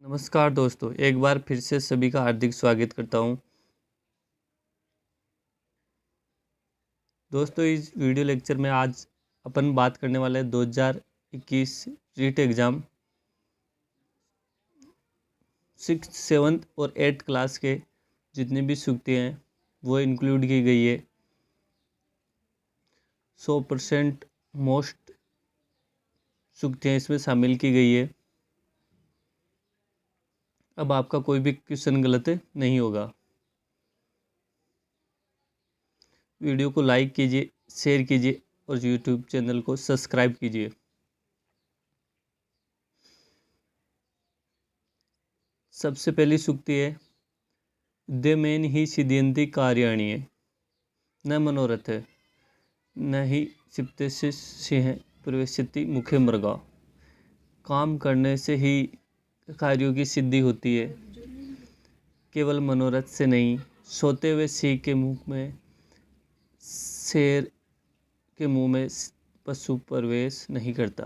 नमस्कार दोस्तों, एक बार फिर से सभी का हार्दिक स्वागत करता हूं। दोस्तों, इस वीडियो लेक्चर में आज अपन बात करने वाले हैं 2021 रीट एग्ज़ाम 6th 7th और 8th क्लास के जितनी भी सूक्ति हैं वो इंक्लूड की गई है। 100% मोस्ट सूक्तियाँ इसमें शामिल की गई है। अब आपका कोई भी क्वेश्चन गलत नहीं होगा। वीडियो को लाइक कीजिए, शेयर कीजिए और यूट्यूब चैनल को सब्सक्राइब कीजिए। सबसे पहली सूक्ति है, उद्यमेन ही सिद्ध्यन्ति कार्याणि, न मनोरथ न ही क्षिप्तस्य सिंह प्रवेशति मुखे मृगा। काम करने से ही कार्यों की सिद्धि होती है, केवल मनोरथ से नहीं। सोते हुए सिंह के मुंह में, शेर के मुंह में पशु प्रवेश नहीं करता।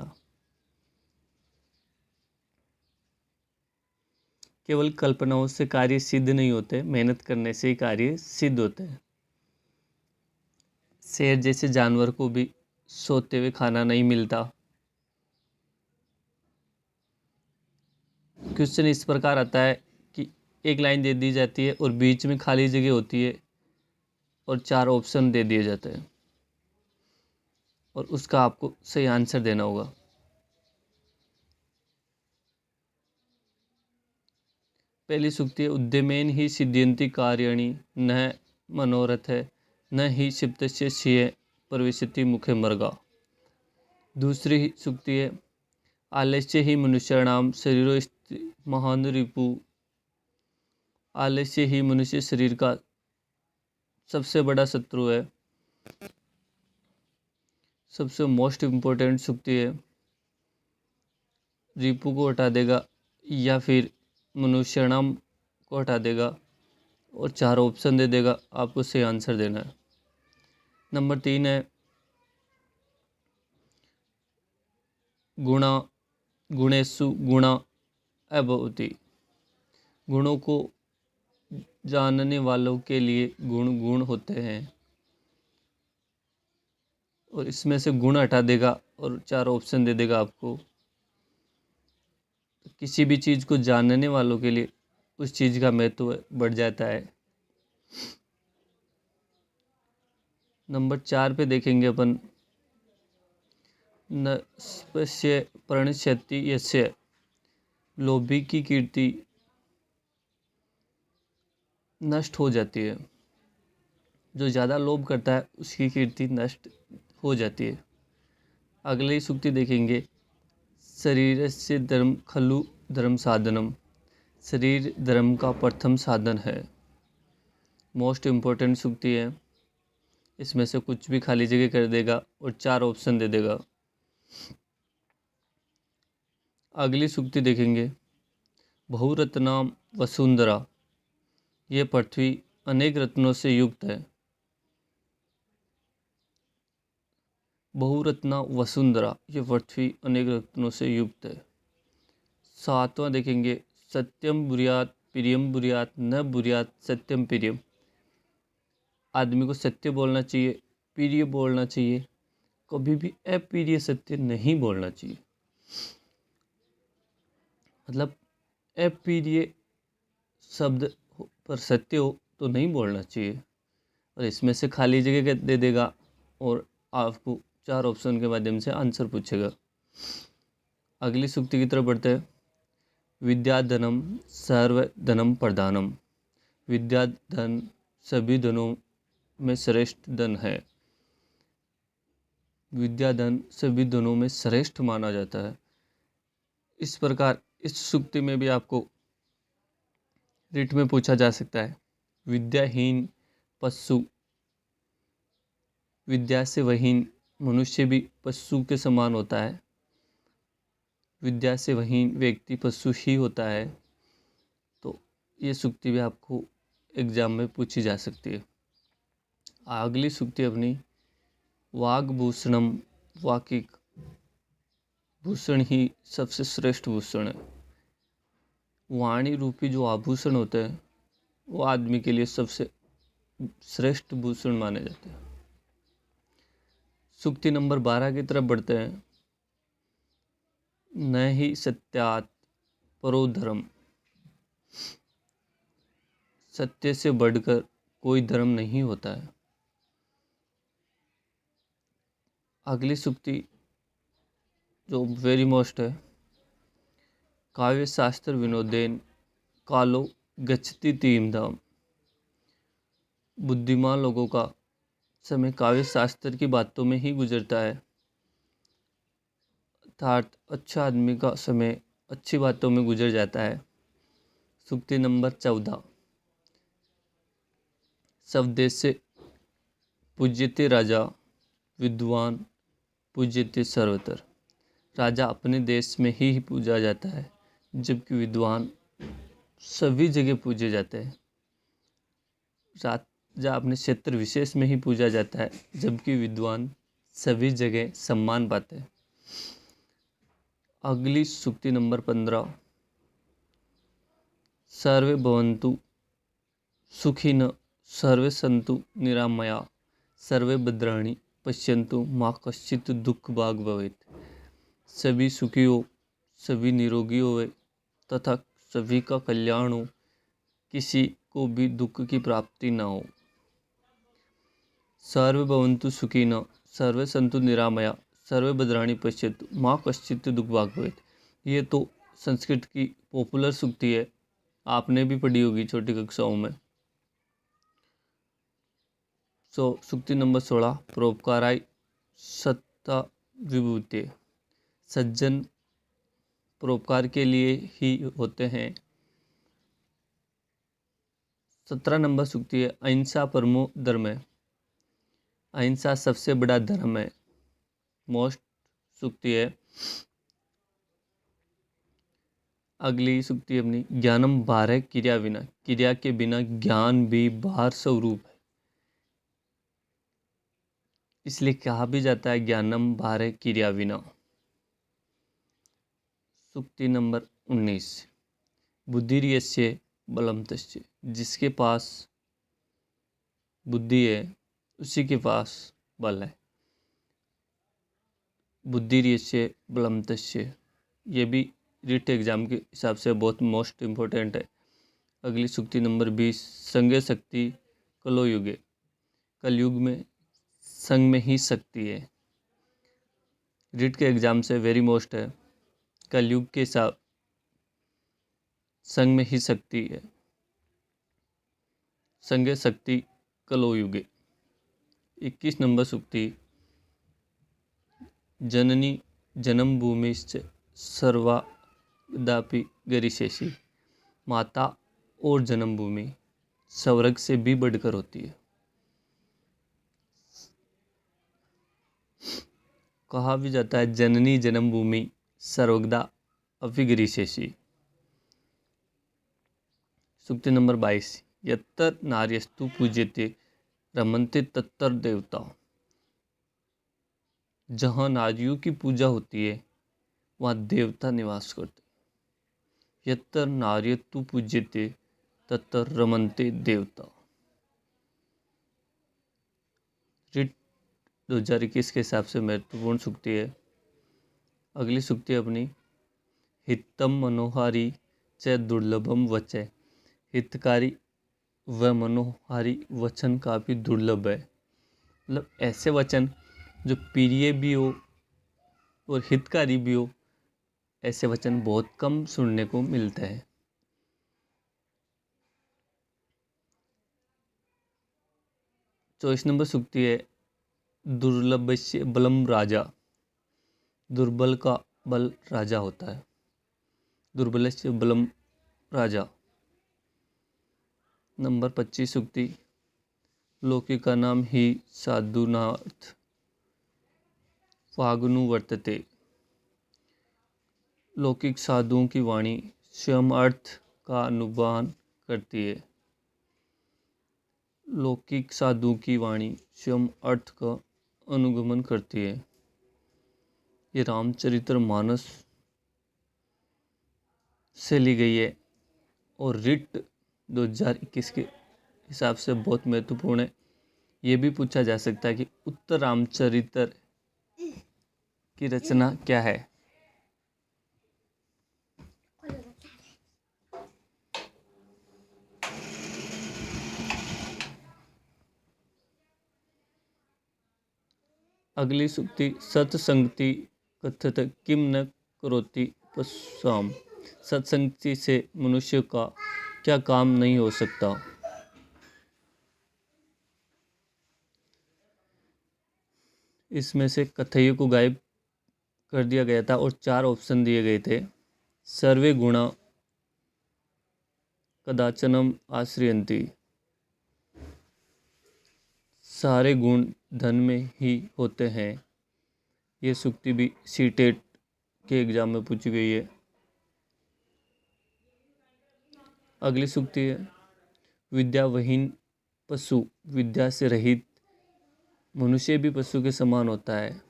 केवल कल्पनाओं से कार्य सिद्ध नहीं होते, मेहनत करने से ही कार्य सिद्ध होते हैं। शेर जैसे जानवर को भी सोते हुए खाना नहीं मिलता। क्वेश्चन इस प्रकार आता है कि एक लाइन दे दी जाती है और बीच में खाली जगह होती है और 4 ऑप्शन दे दिए जाते हैं और उसका आपको सही आंसर देना होगा। पहली सूक्ति है, उद्यमेन ही सिद्ध्यन्ति कार्याणि न मनोरथ न ही क्षिप्तस्य सिंह प्रविशति मुखे मृगा। दूसरी सूक्ति है, आलस्य ही मनुष्याणाम शरीरो महान रिपु। आलस्य ही मनुष्य शरीर का सबसे बड़ा शत्रु है। सबसे मोस्ट इम्पोर्टेंट सूक्ति है, रिपु को हटा देगा या फिर मनुष्याणाम को हटा देगा और 4 ऑप्शन दे देगा, आपको सही आंसर देना है। नंबर 3 है, गुणा गुणेषु गुणा अभवति। गुणों को जानने वालों के लिए गुण गुण होते हैं और इसमें से गुण हटा देगा और 4 ऑप्शन दे देगा आपको। किसी भी चीज़ को जानने वालों के लिए उस चीज़ का महत्व बढ़ जाता है। नंबर 4 पे देखेंगे अपन, न स्पश्य प्रणश्यति यस्य। लोभी की कीर्ति नष्ट हो जाती है। जो ज़्यादा लोभ करता है उसकी कीर्ति नष्ट हो जाती है। अगली सूक्ति देखेंगे, शरीर से धर्म खलु धर्म साधनम। शरीर धर्म का प्रथम साधन है। मोस्ट इम्पोर्टेंट सूक्ति है। इसमें से कुछ भी खाली जगह कर देगा और 4 ऑप्शन दे देगा। अगली सूक्ति देखेंगे, बहुरत्नाम वसुंधरा। ये पृथ्वी अनेक रत्नों से युक्त है। बहुरत्ना वसुंधरा, ये पृथ्वी अनेक रत्नों से युक्त है। 7वां देखेंगे, सत्यम बुर्यात प्रियम बुर्यात न बुर्यात सत्यम प्रियम। आदमी को सत्य बोलना चाहिए, प्रिय बोलना चाहिए, कभी भी अप्रिय सत्य नहीं बोलना चाहिए। मतलब अप्रिय शब्द पर सत्य हो तो नहीं बोलना चाहिए। और इसमें से खाली जगह दे देगा और आपको 4 ऑप्शन के माध्यम से आंसर पूछेगा। अगली सूक्ति की तरफ बढ़ते हैं, विद्या धनम सर्व धनम प्रधानम। विद्या धन सभी धनों में श्रेष्ठ धन है। विद्या धन सभी धनों में श्रेष्ठ माना जाता है। इस प्रकार इस सूक्ति में भी आपको रिट में पूछा जा सकता है, विद्याहीन पशु, विद्या से वहीन मनुष्य भी पशु के समान होता है। विद्या से वहीन व्यक्ति पशु ही होता है। तो ये सूक्ति भी आपको एग्जाम में पूछी जा सकती है। अगली सूक्ति अपनी, वाग्भूषणम। वाक्य भूषण ही सबसे श्रेष्ठ भूषण है। वाणी रूपी जो आभूषण होते हैं वो आदमी के लिए सबसे श्रेष्ठ भूषण माने जाते हैं। सूक्ति नंबर 12 की तरफ बढ़ते हैं। न ही सत्यात् परो धर्म, सत्य से बढ़कर कोई धर्म नहीं होता है। अगली सूक्ति जो वेरी मोस्ट है, काव्य शास्त्र विनोदेन कालो गच्छति तीमधाम, बुद्धिमान लोगों का समय काव्य शास्त्र की बातों में ही गुजरता है। अर्थात अच्छा आदमी का समय अच्छी बातों में गुजर जाता है। सूक्ति नंबर 14, सब देश से पूज्यते राजा विद्वान पूज्यते सर्वत्र, राजा अपने देश में ही पूजा जाता है जबकि विद्वान सभी जगह पूजे जाते हैं। राजा अपने क्षेत्र विशेष में ही पूजा जाता है जबकि विद्वान सभी जगह सम्मान पाते हैं। अगली सूक्ति नंबर 15, सर्वे भवन्तु सुखिनः सर्वे सन्तु निरामया सर्वे भद्राणि पश्यन्तु मा कश्चित् दुःख भाग् भवेत्, सभी सुखी हो, सभी निरोगी होवे तथा सभी का कल्याण हो, किसी को भी दुख की प्राप्ति न हो। सर्वे भवन्तु सुखिनः सर्वे सन्तु निरामया सर्वे भद्राणि पश्यन्तु मा कश्चित् दुःख भाग् भवेत्। ये तो संस्कृत की पॉपुलर सूक्ति है, आपने भी पढ़ी होगी छोटी कक्षाओं में। सूक्ति नंबर 16, परोपकाराय सत्ता विभूते, सज्जन परोपकार के लिए ही होते हैं। 17 नंबर सूक्ति है, अहिंसा परमो धर्म है, अहिंसा सबसे बड़ा धर्म है। मोस्ट सूक्ति है। अगली सूक्ति अपनी, ज्ञानम बाह्य क्रिया विना, क्रिया के बिना ज्ञान भी बाहर स्वरूप है, इसलिए कहा भी जाता है ज्ञानम बाह्य क्रिया विना। सूक्ति नंबर 19, बुद्धिर्यस्य बलम तस्य, जिसके पास बुद्धि है उसी के पास बल है। बुद्धिर्यस्य बलम तस्य, ये भी रीट एग्जाम के हिसाब से बहुत मोस्ट इम्पोर्टेंट है। अगली सूक्ति नंबर 20, संगे शक्ति कलो युगे, कलयुग में संग में ही शक्ति है। रीट के एग्जाम से वेरी मोस्ट है, कलयुग के हिसाब संग में ही शक्ति है, संगे शक्ति कलो युगे। 21 नंबर सूक्ति, जननी जन्म भूमिश्च सर्वादापि गरिष्यसि, माता और जन्मभूमि स्वर्ग से भी बढ़कर होती है। कहा भी जाता है जननी जन्मभूमि सर्वदा अपि गरिष्यसि। सूक्ति नंबर 22, यत्र नार्यस्तु पूज्यते रमन्ते तत्र देवता, जहाँ नारियों की पूजा होती है वहाँ देवता निवास करते। यत्र नार्यस्तु पूज्यते तत्र रमन्ते देवता। रीट 2021 के हिसाब से महत्वपूर्ण सूक्ति है। अगली सूक्ति अपनी, हितम मनोहारी च दुर्लभम वचय, हितकारी व मनोहारी वचन काफी दुर्लभ है। मतलब ऐसे वचन जो प्रिय भी हो और हितकारी भी हो, ऐसे वचन बहुत कम सुनने को मिलते हैं। चौबीस नंबर सूक्ति है, दुर्लभस्य बलम राजा, दुर्बल का बल राजा होता है। दुर्बलस्य बलम राजा। नंबर 25 सूक्ति, लौकिका नाम ही साधुनाथ फागनु वर्तते, लौकिक साधुओं की वाणी स्वयं अर्थ का अनुमान करती है। लौकिक साधु की वाणी स्वयं अर्थ का अनुगमन करती है। ये रामचरितमानस से ली गई है। और रिट 2021 के हिसाब से बहुत महत्वपूर्ण है। ये भी पूछा जा सकता है कि उत्तर रामचरितर की रचना क्या है। अगली सूक्ति सत्संगति कथत किम न करोति पस्वाम। सत्संगति से मनुष्य का क्या काम नहीं हो सकता। इसमें से कथय्य को गायब कर दिया गया था और 4 ऑप्शन दिए गए थे। सर्वे गुणा कदाचनम आश्रयन्ति। सारे गुण धन में ही होते हैं। ये सूक्ति भी सीटेट के एग्जाम में पूछी गई है। अगली सूक्ति है विद्याविहीन पशु विद्या से रहित। मनुष्य भी पशु के समान होता है,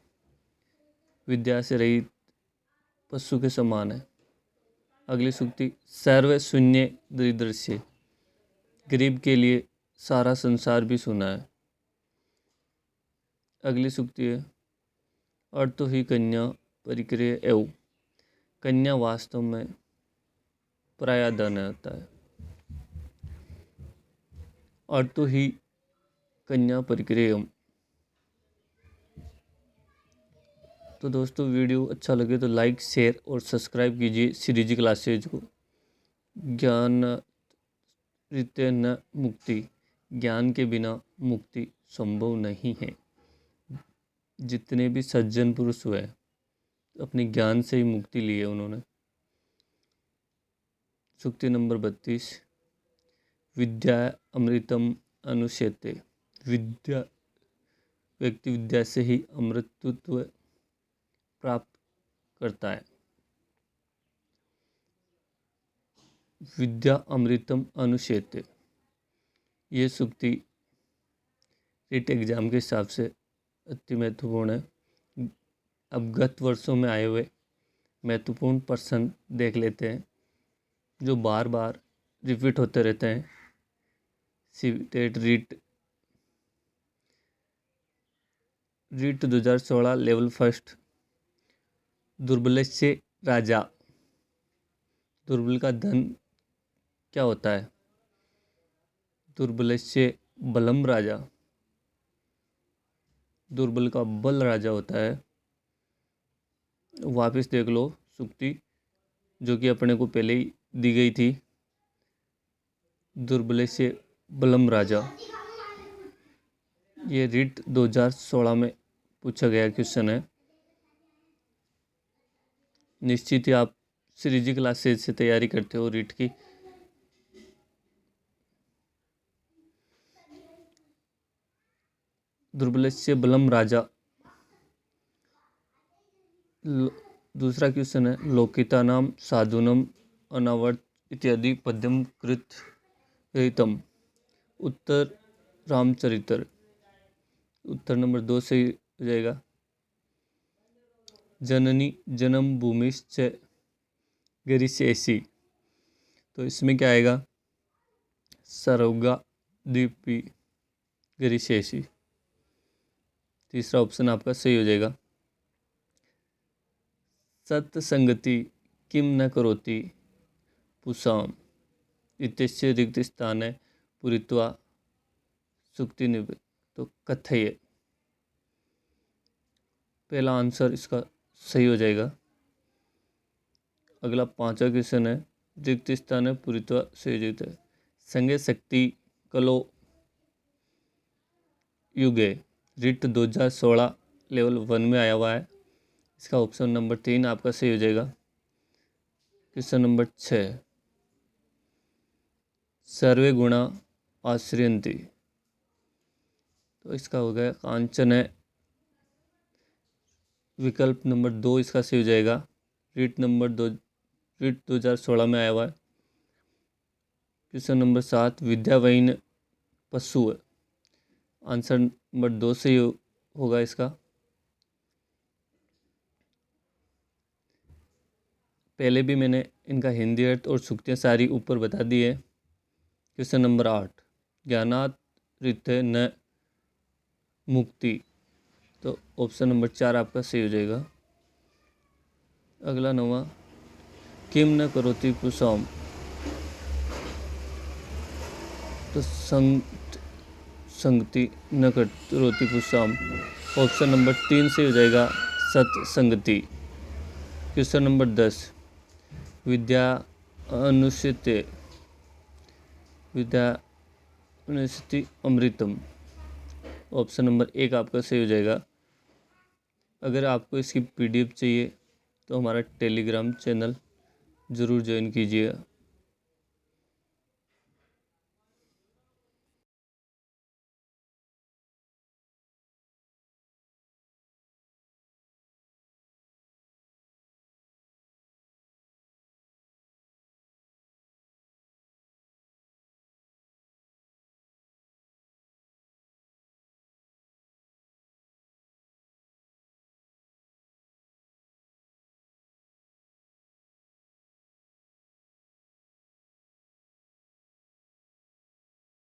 विद्या से रहित पशु के समान है। अगली सूक्ति सर्व शून्य दरिद्रस्य। गरीब के लिए सारा संसार भी सुना है। अगली सूक्ति है अर्थो ही कन्या परिक्रिय एवं। कन्या वास्तव में पराया धन होता है। अर्थो ही कन्या परिक्रिय। तो दोस्तों वीडियो अच्छा लगे तो लाइक शेयर और सब्सक्राइब कीजिए श्रीजी क्लासेज को। ज्ञान रीते न मुक्ति। ज्ञान के बिना मुक्ति संभव नहीं है। जितने भी सज्जन पुरुष हुए अपने ज्ञान से ही मुक्ति ली है उन्होंने। सूक्ति नंबर 32 विद्या अमृतम अनुशेते। विद्या व्यक्ति विद्या से ही अमृतत्व प्राप्त करता है। विद्या अमृतम अनुशेते ये सूक्ति रिट एग्जाम के हिसाब से अति महत्वपूर्ण है। अब गत वर्षों में आए हुए महत्वपूर्ण प्रश्न देख लेते हैं जो बार बार रिपीट होते रहते हैं। CTET REET 2016 level first. दुर्बलस्य राजा। दुर्बल का धन क्या होता है। दुर्बलस्य बलम राजा। दुर्बल का बल राजा होता है। वापस देख लो सूक्ति जो कि अपने को पहले ही दी गई थी। दुर्बलस्य बलम राजा ये रिट 2016 में पूछा गया क्वेश्चन है। निश्चित ही आप श्रीजी क्लासेज से तैयारी करते हो रिट की। दुर्बलस्य बलम राजा। दूसरा क्वेश्चन है लोकिता नाम साधुनम अनावर्त इत्यादि पद्यम कृत रहितम। उत्तर रामचरितर। उत्तर नंबर 2 सही हो जाएगा। जननी जन्म भूमिश्च गिरिशेषी। तो इसमें क्या आएगा सर्वगा दीपी गिरिशेषी। तीसरा ऑप्शन आपका सही हो जाएगा। सत्संगति किम न करोति पुसाम इत्यस्य रिक्त स्थान है पुरित्वा सुक्ति निवृत्त। तो कथय पहला आंसर इसका सही हो जाएगा। अगला 5वां क्वेश्चन है रिक्त स्थान है पुरित्वा सही है। संगे शक्ति कलो युगे रिट 2016 लेवल 1 में आया हुआ है। इसका ऑप्शन नंबर 3 आपका सही हो जाएगा। क्वेश्चन नंबर 6 सर्वे गुणा आश्रयन्ति। तो इसका हो गया कांचन है। विकल्प नंबर 2 इसका सही हो जाएगा। रिट 2016 में आया हुआ है। क्वेश्चन नंबर 7 विद्याविहीन पशु है। आंसर नंबर 2 सही होगा इसका। पहले भी मैंने इनका हिंदी अर्थ और सूक्तियाँ सारी ऊपर बता दी है। क्वेश्चन नंबर 8, ज्ञानात रिते न मुक्ति, तो ऑप्शन नंबर 4 आपका सही हो जाएगा। अगला 9वां, किम न करोति पुंसाम, तो संगति न करोति पुंसाम, ऑप्शन नंबर 3 से हो जाएगा सत्संगति। क्वेश्चन नंबर 10, विद्या अनुष्यते अमृतम, ऑप्शन नंबर 1 आपका सही हो जाएगा। अगर आपको इसकी PDF चाहिए तो हमारा टेलीग्राम चैनल ज़रूर ज्वाइन कीजिएगा।